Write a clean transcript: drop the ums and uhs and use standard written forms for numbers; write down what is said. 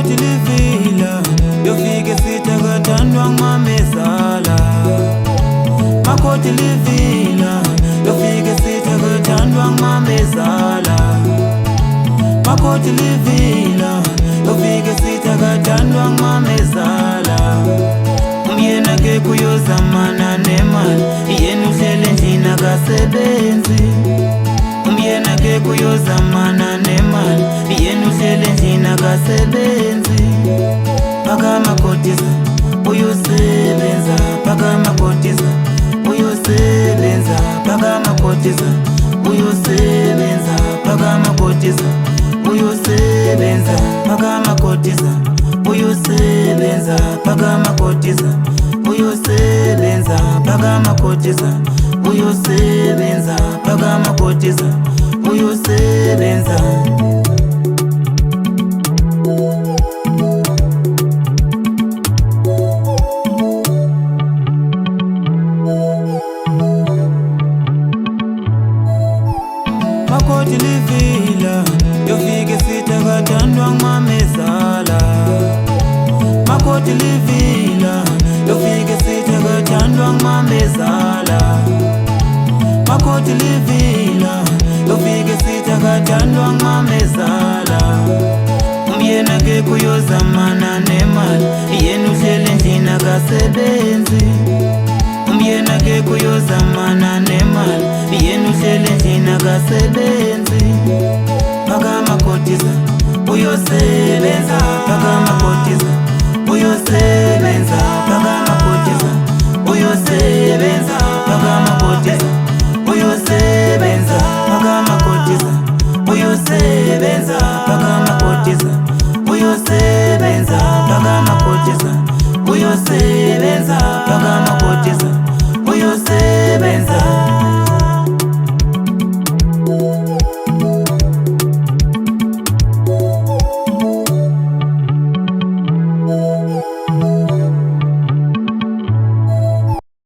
makoti livila yofike sitakathandwa ngmamezala. Makoti livila yofike sitakathandwa ngmamezala. Makoti livila yofike sitakathandwa ngmamezala. Umyena ke kuyozamana nemali yena uhlele njini akasebenzi. Umyena ke kuyozamana nemali yena uhlele njini akasebenzi. Phaka makotisa uyosebenza, phaka makotisa uyosebenza, phaka makotisa uyosebenza, phaka makotisa uyosebenza, phaka makotisa uyosebenza, phaka makotisa uyosebenza, phaka makotisa uyosebenza, phaka makotisa uyosebenza. Makoti livila yofike sitakathandwa ngmamezala. Makoti livila yofike sitakathandwa ngmamezala. Makoti livila yofike sitakathandwa ngmamezala. Umyena ke kuyozamana nemali yena uhlele njini akasebenzi. Umyena ke kuyozamana nemali yena uhlele njini akasebenzi. Phaka makotisa uyosebenza, phaka makotisa uyosebenza, phaka makotisa uyosebenza, phaka makotisa uyosebenza, phaka makotisa uyosebenza, phaka makotisa uyosebenza, phaka makotisa uyosebenza, phaka